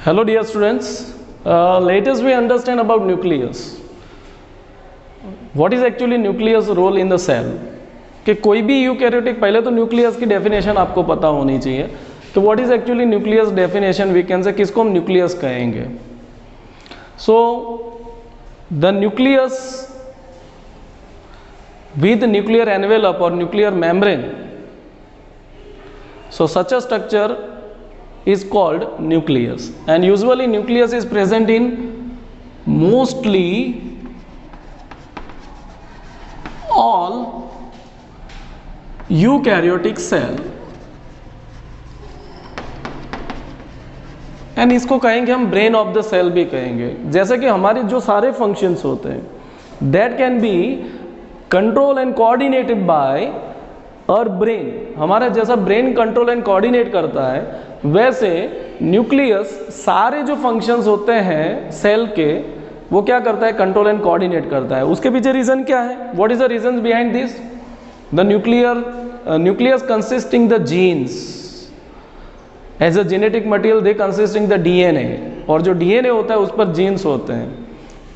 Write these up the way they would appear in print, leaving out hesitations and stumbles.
Hello dear students, let us we understand about nucleus. What is actually nucleus role in the cell? कि कोई भी eukaryotic, पहले तो nucleus की definition आपको पता होनी चाहिए. तो what is actually nucleus definition, we can say किसको हम न्यूक्लियस कहेंगे. So the nucleus with nuclear envelope or nuclear membrane, so such a structure is called nucleus, and usually nucleus is present in mostly all eukaryotic cell, and इसको कहेंगे हम brain of the cell भी कहेंगे. जैसे कि हमारे जो सारे फंक्शंस होते हैं that can be control and coordinated by और ब्रेन. हमारा जैसा ब्रेन कंट्रोल एंड कोऑर्डिनेट करता है वैसे न्यूक्लियस सारे जो फंक्शंस होते हैं सेल के वो क्या करता है, कंट्रोल एंड कोऑर्डिनेट करता है. उसके पीछे रीजन क्या है, what is the reason behind this. The nucleus consisting the genes as a genetic material, they consisting the DNA, और जो डीएनए होता है उस पर जीन्स होते हैं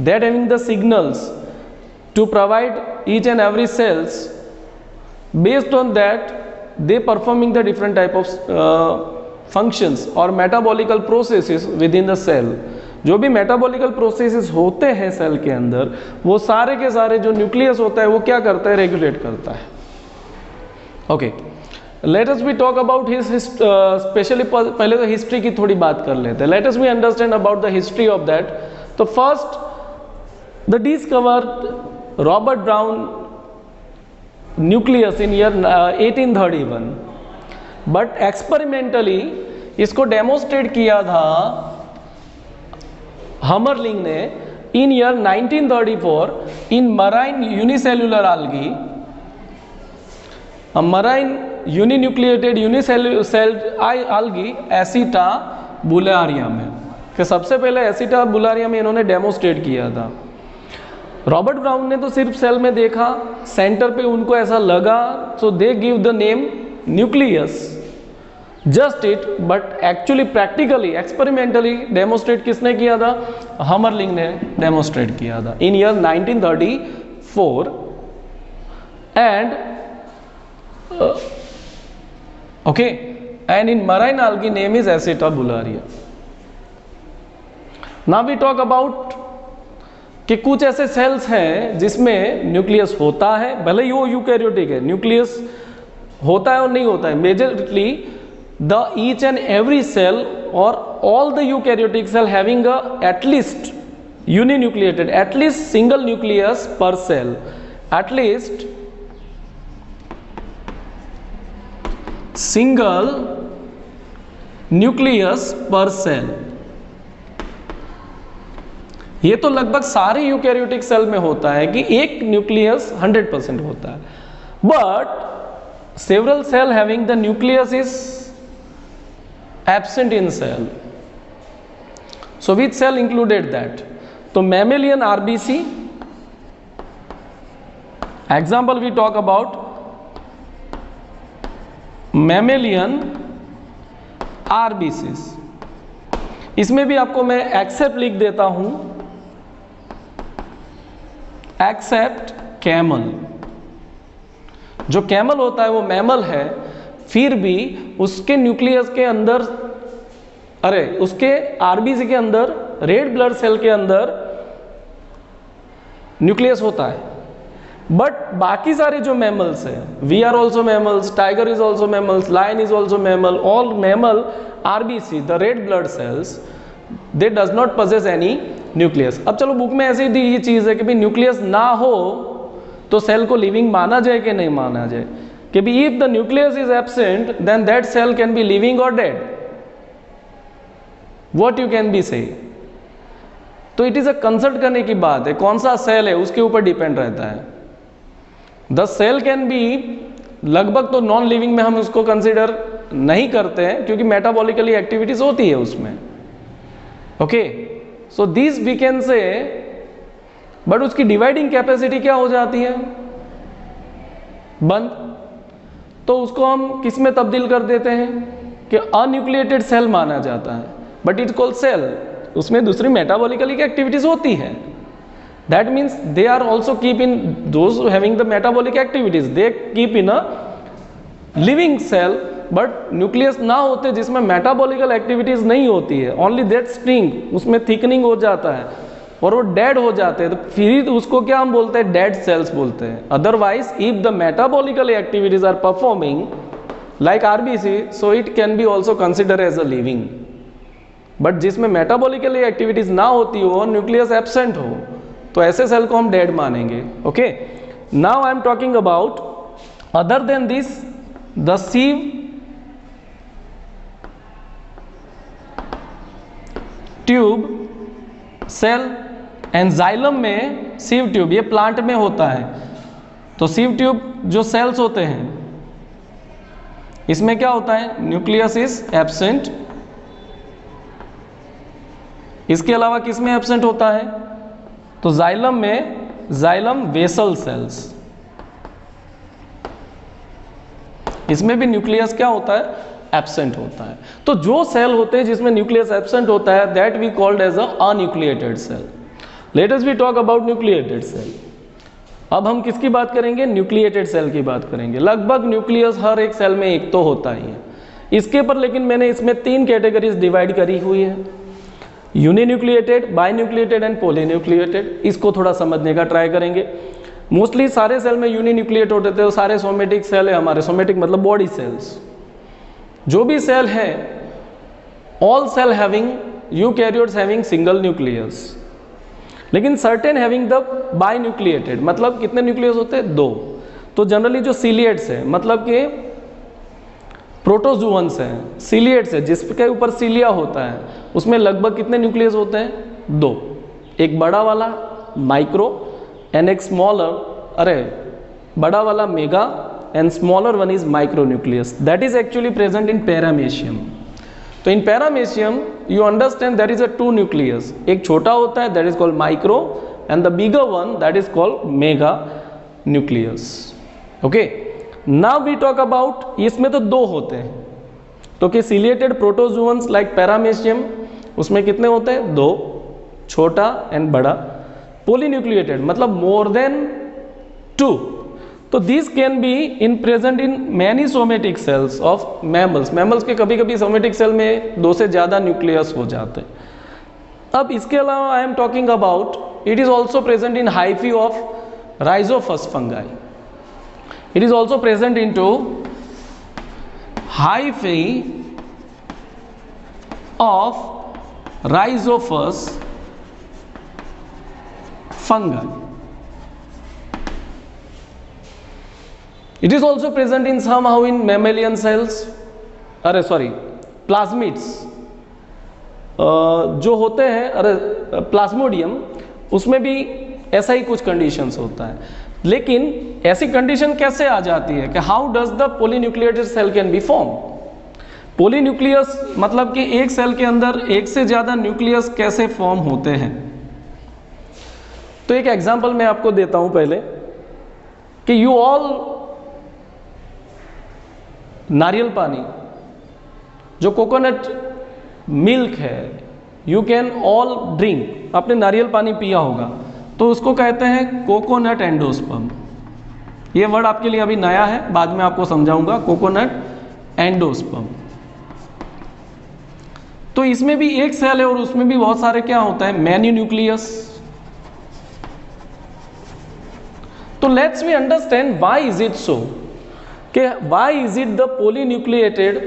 that having the signals to provide each and every cells. Based on that they performing the different type of functions or metabolical processes within the cell. जो भी metabolical processes होते हैं सेल के अंदर वो सारे के सारे जो न्यूक्लियस होता है वो क्या करता है, रेगुलेट करता है. Okay, let us we talk about his specially पहले तो हिस्ट्री की थोड़ी बात कर लेते हैं. Let us we understand about the history of that. तो first the discovered Robert Brown nucleus in year 1831, but experimentally इसको डेमोस्ट्रेट किया था हमरलिंग ने in year 1934 in marine unicellular algae, marine uninucleated unicellular algae Acetabularia में. कि सबसे पहले एसिटा बुलारिया में इन्होंने डेमोस्ट्रेट किया था. रॉबर्ट ब्राउन ने तो सिर्फ सेल में देखा, सेंटर पे उनको ऐसा लगा, so they give the name nucleus, just it. But actually practically experimentally demonstrate किसने किया था, हमरलिंग ने डेमोस्ट्रेट किया था in year 1934. And okay, and in marine algae name is Acetabularia. Now we talk about कि कुछ ऐसे sales हैं जिसमें न्यूक्लियस होता है, भले ही वो यूकैरियोटिक है, न्यूक्लियस होता है और नहीं होता है. Majorly the each and every cell और all the eukaryotic cell having at least uninucleated, at least single nucleus per cell, at least single nucleus per cell. ये तो लगभग सारे यूकैरियोटिक सेल में होता है कि एक न्यूक्लियस 100% होता है. But several cell having the nucleus is absent in cell. So which cell included that. तो mammalian RBC example we talk about mammalian RBCs. इसमें भी आपको मैं एक्सेप्ट लिख देता हूं, एक्सेप्ट कैमल. जो कैमल होता है वो मैमल है, फिर भी उसके न्यूक्लियस के अंदर, उसके आरबीसी के अंदर, रेड ब्लड सेल के अंदर न्यूक्लियस होता है. बट बाकी सारे जो मैमल्स हैं, we are also mammals, tiger is also mammals, lion is also mammal, all mammal RBC the red blood cells they does not possess any nucleus. अब चलो बुक में ऐसे ही ये चीज है कि भाई न्यूक्लियस ना हो तो सेल को लिविंग माना जाए कि नहीं माना जाए, कि भाई if the nucleus is absent then that cell can be living or dead. What you can be say. तो इट इज अ कंसल्ट करने की बात है, कौन सा सेल है उसके ऊपर डिपेंड रहता है. द सेल कैन बी, लगभग तो नॉन लिविंग में हम उसको कंसिडर नहीं करते हैं क्योंकि मेटाबॉलिकली एक्टिविटीज होती है उसमें. Okay, so this we can say, but उसकी डिवाइडिंग कैपेसिटी क्या हो जाती है, बंद. तो उसको हम किस में तब्दील कर देते हैं कि अन्यूक्लिएटेड सेल माना जाता है. बट इट कॉल्ड सेल, उसमें दूसरी मेटाबॉलिकली की एक्टिविटीज होती है. That means they are also keep in those having the metabolic activities, they keep in a living cell. But nucleus ना होते जिसमें मेटाबॉलिकल एक्टिविटीज नहीं होती है, ओनली दैट स्ट्रिंग, उसमें थिकनिंग हो जाता है और वो डेड हो जाते हैं, तो फिर उसको क्या हम बोलते हैं, डेड सेल्स बोलते हैं. Otherwise if the metabolical activities are performing like RBC, so it can be also consider as a living. But जिसमें मेटाबॉलिकल एक्टिविटीज ना होती हो और न्यूक्लियस एब्सेंट हो, तो ऐसे सेल को हम डेड मानेंगे. Okay, now I am talking about other than this the sieve tube cell and xylem में सीव ट्यूब, ये प्लांट में होता है. तो सीव ट्यूब जो सेल्स होते हैं, इसमें क्या होता है, न्यूक्लियस इज एब्सेंट. इसके अलावा किसमें एब्सेंट होता है, तो जाइलम में जाइलम वेसल सेल्स, इसमें भी न्यूक्लियस क्या होता है, एब्सेंट होता है. तो जो सेल होते हैं जिसमें न्यूक्लियस एब्सेंट होता है, that we called as a anucleated cell. Let us we talk about nucleated cell. अब हम किसकी बात करेंगे, न्यूक्लिएटेड सेल की बात करेंगे. लगभग न्यूक्लियस हर एक सेल में एक तो होता ही है. इसके पर लेकिन मैंने इसमें 3 कैटेगरीज डिवाइड करी हुई है, यूनिन्यूक्लिएटेड, बाइन्यूक्लिएटेड एंड पॉलीन्यूक्लिएटेड. इसको थोड़ा समझने का ट्राई करेंगे. मोस्टली सारे सेल में यूनिन्यूक्लिएट होते थे, सारे सोमेटिक सेल है हमारे. सोमेटिक मतलब बॉडी सेल्स. जो भी सेल है, all cell having eukaryotes having single nucleus, लेकिन सर्टेन हैविंग द बाइन्यूक्लिएटेड. मतलब कितने न्यूक्लियस होते हैं, 2. तो जनरली जो सीलिएट्स है, मतलब कि प्रोटोजुअन्स हैं, सीलिएट्स है जिसके ऊपर सीलिया होता है, उसमें लगभग कितने न्यूक्लियस होते हैं, 2. एक बड़ा वाला माइक्रो एंड एक स्मॉलर, बड़ा वाला mega and smaller one is micronucleus, that is actually present in paramecium. तो in paramecium you understand there is a 2 nucleus, एक छोटा होता है that is called micro and the bigger one that is called mega nucleus. Okay, now we talk about, इसमें तो 2 होते हैं, तो कि ciliated protozoans like paramecium, उसमें कितने होते हैं, 2, छोटा एंड बड़ा. polynucleated मतलब more than 2. तो this can be in present in many somatic cells of mammals. Mammals के कभी कभी सोमेटिक सेल में 2 से ज़्यादा न्यूक्लियस हो जाते हैं. अब इसके अलावा I am talking about, it is also present in hyphae of Rhizopus fungi. It is also present in to hyphae of Rhizopus fungi. It is also present in somehow in mammalian cells, plasmids जो होते हैं, Plasmodium, उसमें भी ऐसा ही कुछ conditions होता है. लेकिन ऐसी कंडीशन कैसे आ जाती है कि how does the polynucleated cell can be form. Polynucleus मतलब कि एक सेल के अंदर एक से ज़्यादा न्यूक्लियस कैसे फॉर्म होते हैं. तो एक एग्जांपल मैं आपको देता हूं पहले, कि यू ऑल, नारियल पानी, जो कोकोनट मिल्क है, यू कैन ऑल ड्रिंक, आपने नारियल पानी पिया होगा, तो उसको कहते हैं कोकोनट एंडोस्पर्म. ये वर्ड आपके लिए अभी नया है, बाद में आपको समझाऊंगा. Coconut endosperm. तो इसमें भी एक सेल है और उसमें भी बहुत सारे क्या होता है, मैनी न्यूक्लियस. तो let's we understand why is it so, कि why is it the polynucleated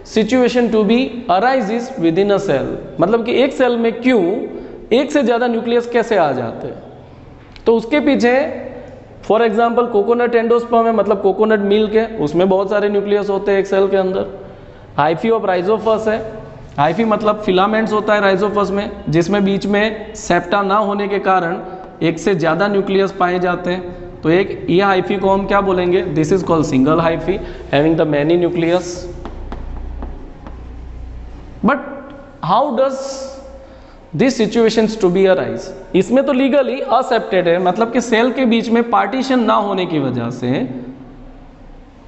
situation to be arises within a cell. मतलब कि एक सेल में क्यों एक से ज़्यादा न्यूक्लियस कैसे आ जाते हैं. तो उसके पीछे फॉर एग्जांपल कोकोनट एंडोस्पर्म है, मतलब कोकोनट मिल्क है, उसमें बहुत सारे न्यूक्लियस होते हैं एक सेल के अंदर. हाइफी ऑफ राइजोफस है, हाइफी मतलब फिलामेंट्स होता है राइजोफस में, जिसमें बीच में सेप्टा ना होने के कारण एक से ज़्यादा न्यूक्लियस पाए जाते हैं. तो एक ये हाइफी को हम क्या बोलेंगे, this is called single hyphae having the many nucleus. But how does this situations to be arise. इसमें तो लीगली असेप्टेड है, मतलब कि सेल के बीच में पार्टीशन ना होने की वजह से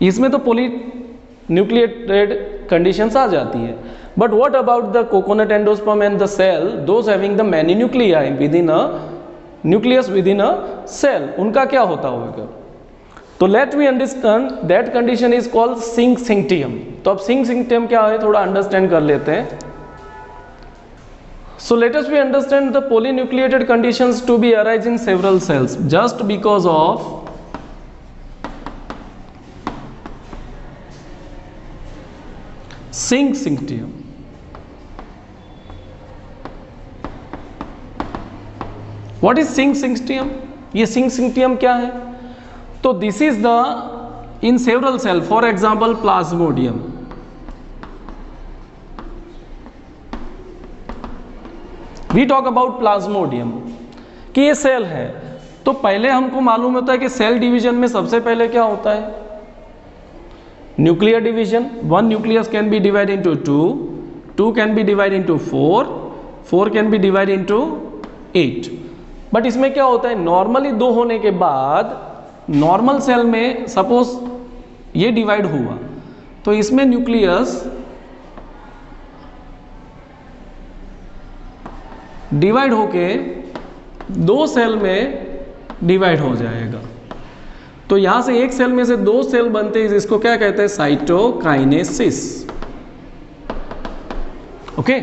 इसमें तो पॉलीन्यूक्लिएटेड कंडीशंस आ जाती है. But what about the coconut endosperm and the cell, those having the many nuclei within a nucleus within a cell, उनका क्या होता होगा? तो let we understand that condition is called syn syncytium. तो अब सिंक-सिंक्टियम क्या है थोड़ा अंडरस्टैंड कर लेते हैं। So let us we understand the polynucleated conditions to be arise in several cells just because of syn syncytium. What is syn syncytium? ये सिंक-सिंक्टियम क्या है? तो this is the in several cell, for example plasmodium, we talk about plasmodium कि ये cell है। तो पहले हमको मालूम होता है कि सेल डिवीजन में सबसे पहले क्या होता है? Nuclear division. One nucleus can be divide into two, two can be divide into four, four can be divide into 8। But इसमें क्या होता है, नॉर्मली 2 होने के बाद नॉर्मल सेल में सपोज ये डिवाइड हुआ तो इसमें न्यूक्लियस डिवाइड होके 2 सेल में डिवाइड हो जाएगा। तो यहां से एक सेल में से 2 सेल बनते हैं, इसको क्या कहते हैं? Cytokinesis. Okay,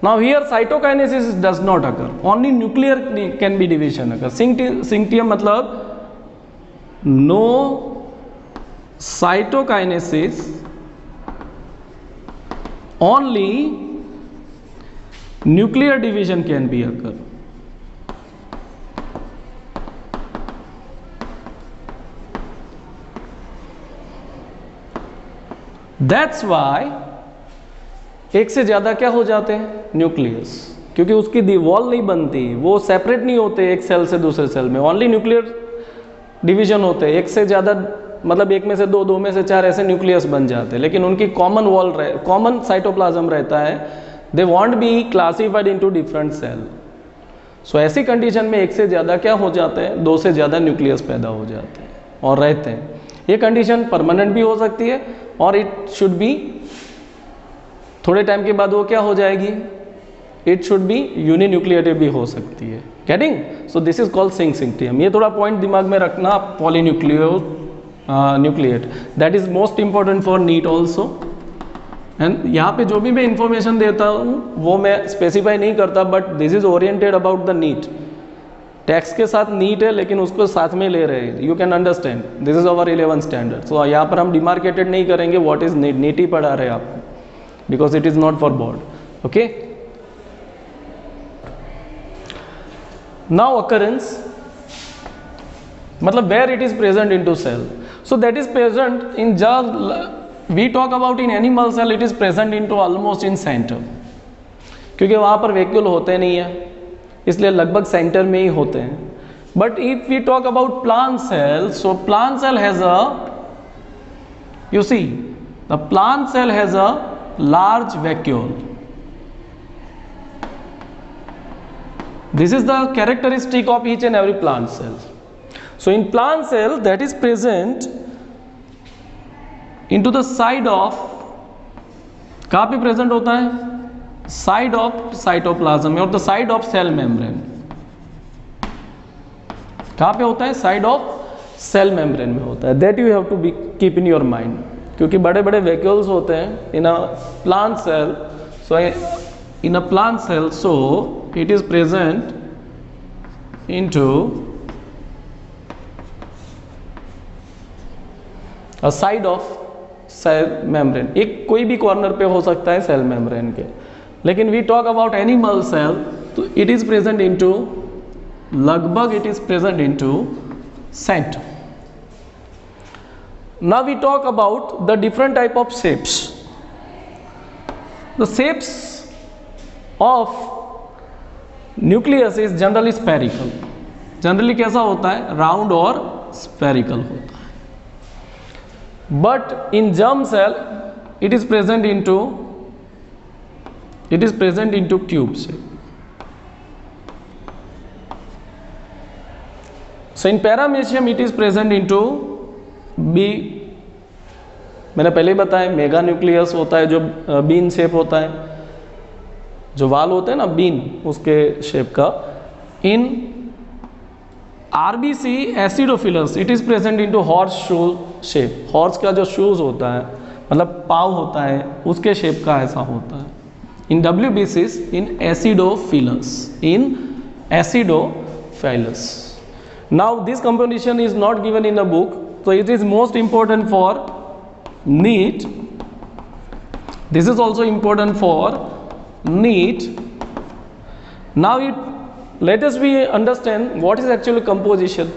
now here cytokinesis does not occur, only nuclear can be division occur. Syncytium मतलब no cytokinesis, only nuclear division can be occur. That's why एक से ज्यादा क्या हो जाते हैं? न्यूक्लियस, क्योंकि उसकी वॉल नहीं बनती, वो सेपरेट नहीं होते एक सेल से दूसरे सेल में, ओनली न्यूक्लियर डिवीजन होते हैं। एक से ज्यादा मतलब एक में से 2, 2 में से 4 ऐसे न्यूक्लियस बन जाते हैं, लेकिन उनकी कॉमन वॉल कॉमन साइटोप्लाज्म रहता है। They won't be classified into different cell. So ऐसी कंडीशन में एक से ज़्यादा क्या हो जाते हैं? 2 से ज़्यादा न्यूक्लियस पैदा हो जाते हैं और रहते हैं। ये कंडीशन परमानेंट भी हो सकती है और इट शुड बी, थोड़े टाइम के बाद वो क्या हो जाएगी? इट शुड बी यूनिन्यूक्लिएटेड भी हो सकती है। Getting? So this is called syn syncytium. ये थोड़ा पॉइंट दिमाग में रखना, polynucleate that is most important for NEET also. And यहाँ पे जो भी मैं इंफॉर्मेशन देता हूँ वो मैं स्पेसिफाई नहीं करता, but this is oriented about the NEET. Tax के साथ नीट है लेकिन उसको साथ में ले रहे हैं, you can understand, this is our 11th standard. सो यहाँ पर हम डिमार्केटेड नहीं करेंगे व्हाट इज नीट, नीट ही पढ़ा रहे हैं आपको, because it is not for board. Okay, now occurrence मतलब where it is present in to cell. So that is present in just we talk about in animal cell, it is present into almost in center, क्योंकि वहाँ पर vacuole होते नहीं है इसलिए लगभग centre में ही होते हैं। But if we talk about plant cell, so plant cell has a, you see the plant cell has a large vacuole. This is the characteristic of each and every plant cell. So in plant cell that is present into the side of, कहाँ पे present होता है? Side of cytoplasm और the side of cell membrane. कहाँ पे होता है? Side of cell membrane में होता है। That you have to be keep in your mind, क्योंकि बड़े बड़े वैक्यूल्स होते हैं in a plant cell. So in a plant cell, so it is present into a side of cell membrane. एक कोई भी कॉर्नर पे हो सकता है सेल मेम्ब्रेन के, लेकिन we talk about animal cell तो इट इज प्रेजेंट इनटू, लगभग it is present into centre. Now we talk about the different type of shapes. The shapes of nucleus is generally spherical. Generally कैसा होता है? Round और spherical होता है। but in germ cell it is present into cube shape. So in paramecium it is present into मैंने पहले ही बताया, mega nucleus होता है जो बीन शेप होता है, जो वाल होते हैं ना बीन उसके शेप का। In RBC acidophilus it is present into horse shoe shape. Horse का जो शूज होता है मतलब पाव होता है उसके शेप का ऐसा होता है। इन WBCs in acidophilus, in acidophilus. Now this composition is not given in a book, so it is most important for NEET. This is also important for NEET. Now let us we understand what is actually composition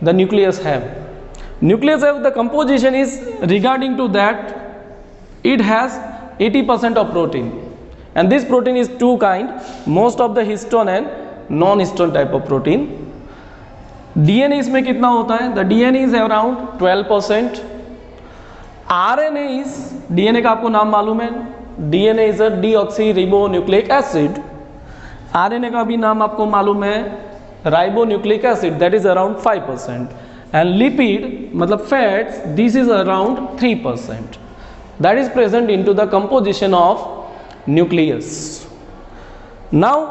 the nucleus have. Nucleus have the composition is regarding to that it has 80% of protein, and this protein is two kind, most of the histone and non-histone type of protein. DNA इसमें कितना होता है? The DNA is around 12%. RNA is, DNA का आपको नाम मालूम है, DNA is a deoxyribonucleic acid. RNA का भी नाम आपको मालूम है, ribonucleic acid, that is around 5%. And lipid मतलब fats, this is around 3%. That is present into the composition of nucleus. Now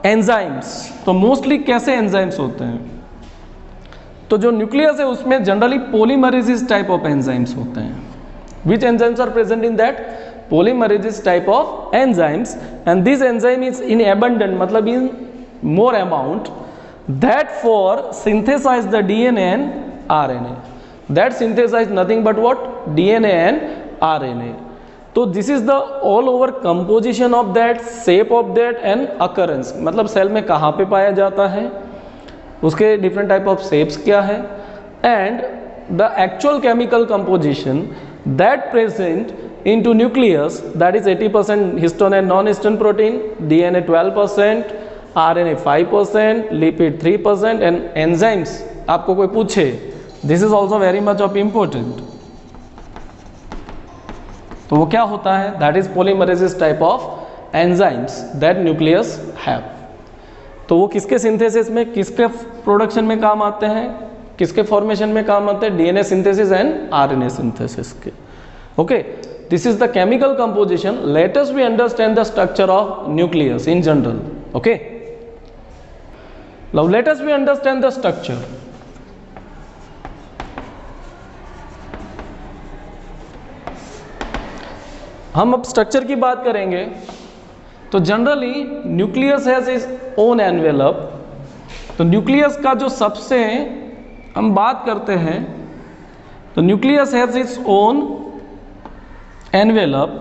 enzymes, तो मोस्टली कैसे enzymes होते हैं? तो जो न्यूक्लियस है उसमें generally polymerases type of enzymes होते हैं. Which enzymes are present in that? Polymerases type of enzymes. And this enzyme is in abundant मतलब in more amount that for synthesize the DNA and RNA. That synthesize nothing but what? DNA and RNA. तो this is the all over composition of that, shape of that and occurrence, मतलब cell में कहाँ पे पाया जाता है, उसके different type of shapes क्या है, and the actual chemical composition that present into nucleus, that is 80% histone and non histone protein, DNA 12%, RNA 5%, lipid 3%, and enzymes आपको कोई पूछे, this is also very much of important. तो वो क्या होता है? That is polymerases type of enzymes that nucleus have. तो वो किसके सिंथेसिस में, किसके प्रोडक्शन में काम आते हैं, किसके फॉर्मेशन में काम आते हैं? DNA synthesis and RNA synthesis के. Okay, this is the chemical composition. Let us we understand the structure of nucleus in general. Okay, now let us we understand the structure. हम अब स्ट्रक्चर की बात करेंगे. तो generally nucleus has is own envelope. तो nucleus का जो सबसे हम बात करते हैं, तो nucleus has its own envelope.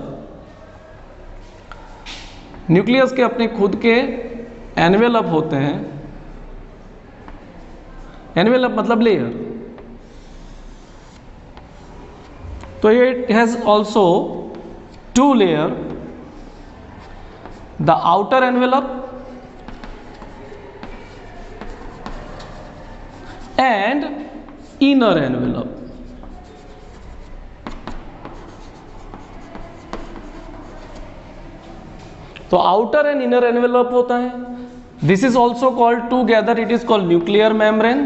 Nucleus के अपने खुद के एनवेलप होते हैं. एनवेलप मतलब लेयर. तो it has also two layer, the outer envelope and inner envelope. तो outer and inner envelope होता है. This is also called together, it is called nuclear membrane.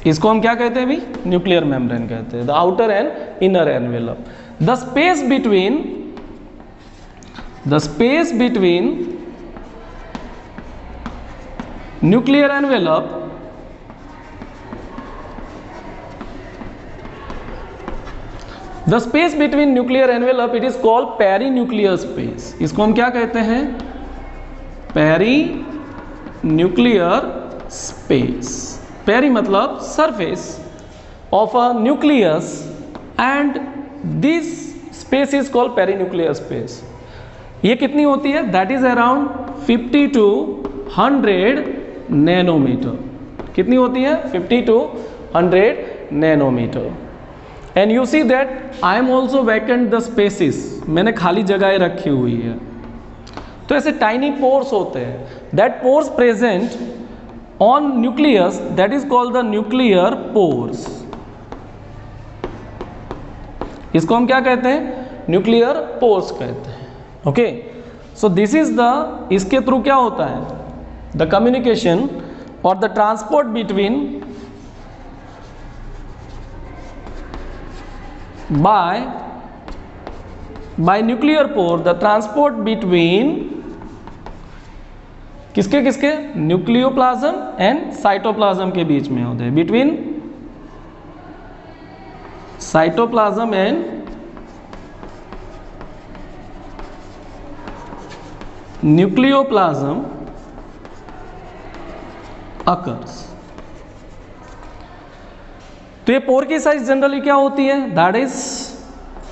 इसको हम क्या कहते हैं भी? न्यूक्लियर मेम्ब्रेन कहते हैं. The outer and inner envelope. The space between nuclear envelope the space between nuclear envelope it is called perinuclear space. इसको हम क्या कहते हैं? Perinuclear space. पेरी मतलब surface of a nucleus and this space is called perinuclear space. ये कितनी होती है? That is around 50 to 100 nanometre. कितनी होती है? 50 to 100 nanometre. And you see that I am also vacant the spaces. मैंने खाली जगह रखी हुई है. तो ऐसे टाइनी पोर्स होते हैं. That pores present on nucleus, that is called the nuclear pores. इसको हम क्या कहते हैं? न्यूक्लियर पोर्स कहते हैं. Okay, so this is the, इसके थ्रू क्या होता है? द कम्युनिकेशन और the transport between by nuclear pore the transport between किसके किसके, न्यूक्लियोप्लाज्म एंड साइटोप्लाज्म के बीच में होते हैं, between cytoplasm and nucleoplasm occurs. तो ये पोर की साइज जनरली क्या होती है, that is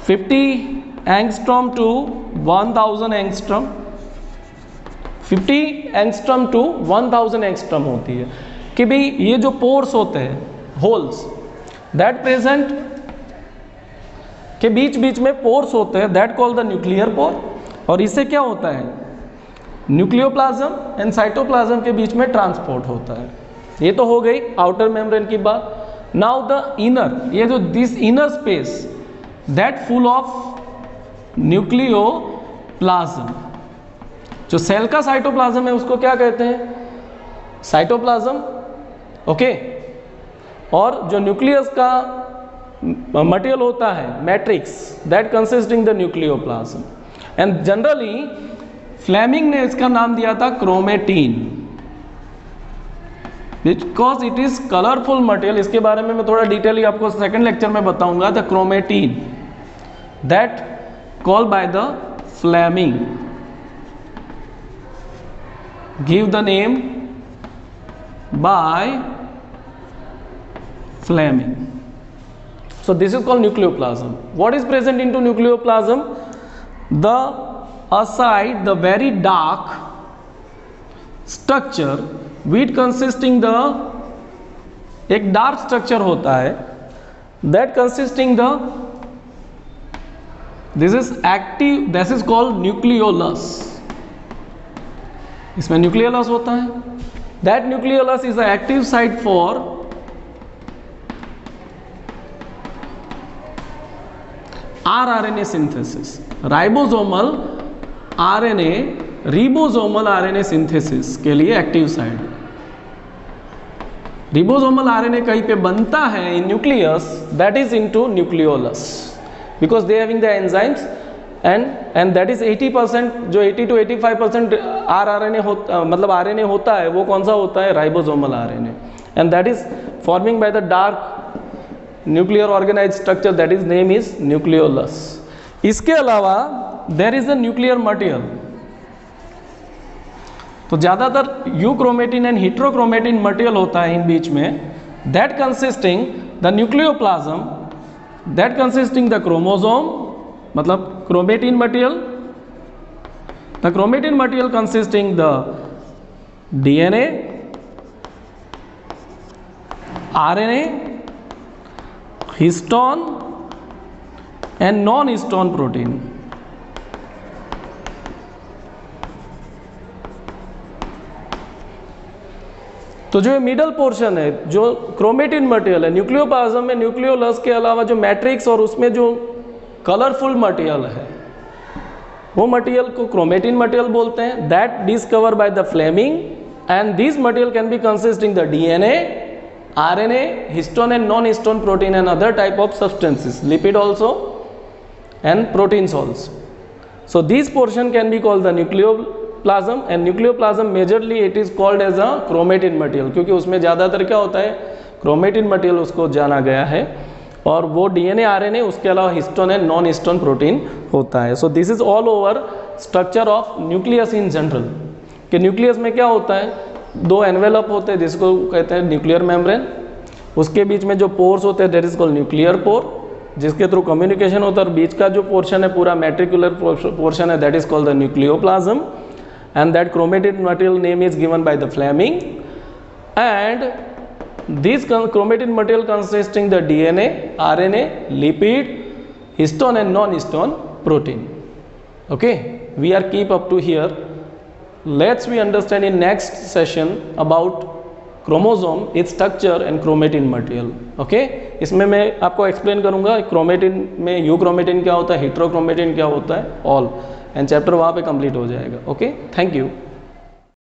50 angstrom to 1000 angstrom, 50 angstrom to 1000 angstrom होती है। कि भाई ये जो पोर्स होते हैं, होल्स दैट प्रेजेंट के बीच बीच में पोर्स होते हैं, that call the nuclear pore. और इससे क्या होता है, न्यूक्लियोप्लाज्म एंड साइटोप्लाज्म के बीच में ट्रांसपोर्ट होता है। ये तो हो गई आउटर मेम्ब्रेन की बात। नाउ द इनर, ये जो this inner space that full of nucleoplasm, जो सेल का साइटोप्लाज्म है उसको क्या कहते हैं, साइटोप्लाज्म, ओके। और जो न्यूक्लियस का मटेरियल होता है, matrix, that consisting the nucleoplasm. And generally Fleming ने इसका नाम दिया था chromatin, because it is colourful material. इसके बारे में मैं थोड़ा डिटेली आपको सेकंड लेक्चर में बताऊंगा। The chromatin that called by the Fleming give the name by Fleming. So this is called nucleoplasm. What is present into nucleoplasm? Aside the very dark structure which consisting the, एक dark structure होता है, that consisting the, this is active, this is called nucleolus. इसमें nucleolus होता है। That nucleolus is the active site for rRNA synthesis, ribosomal RNA, ribosomal RNA synthesis के लिए active site. रिबोसोमल RNA कहीं पे बनता है इन nucleus, that is into nucleolus, because they having the enzymes and that is 80%, जो 80 to 85% rRNA होता, मतलब RNA होता है, वो कौन सा होता है, ribosomal RNA, and that is forming by the dark nuclear organised structure, that is name is nucleolus. इसके अलावा there is a nuclear material. तो ज्यादातर यूक्रोमेटिन एंड हेट्रोक्रोमेटिन मटेरियल होता है इन बीच में, that consisting the nucleoplasm, that consisting the chromosome, मतलब chromatin material, the chromatin material consisting the DNA, RNA, histone and non histone protein. तो जो मिडल पोर्शन है, जो क्रोमेटिन मटेरियल है, न्यूक्लियोप्लाज्म में न्यूक्लियोलस के अलावा जो मैट्रिक्स और उसमें जो कलरफुल मटेरियल है, वो मटेरियल को क्रोमेटिन मटेरियल बोलते हैं, that discover by the Fleming, and this material can be consisting the DNA, RNA, histone and non-histone protein and other type of substances, lipid also and proteins also. So these portion can be called the nucleoplasm, and nucleoplasm majorly it is called as a chromatin material, क्योंकि उसमें ज़्यादातर क्या होता है, chromatin material उसको जाना गया है, और वो DNA, RNA, उसके अलावा histone and non histone protein होता है। सो this is all over structure of nucleus in general. कि न्यूक्लियस में क्या होता है, दो एनवेलप होते हैं जिसको कहते हैं न्यूक्लियर मेम्ब्रेन, उसके बीच में जो पोर्स होते हैं that is called nuclear pore, जिसके थ्रू कम्युनिकेशन होता है, और बीच का जो पोर्शन है पूरा मैट्रिकुलर पोर्शन है, that is called the nucleoplasm, and that chromatin material name is given by the Fleming, and this chromatin material consisting the DNA, RNA, lipid, histone and non-histone protein. Okay, we are keep up to here. Let's we understand in next session about chromosome, its structure and chromatin material. Okay, इसमें मैं आपको explain करूंगा chromatin में euchromatin क्या होता है, heterochromatin क्या होता है, ऑल, एंड चैप्टर वहाँ पे कंप्लीट हो जाएगा. Okay, thank you.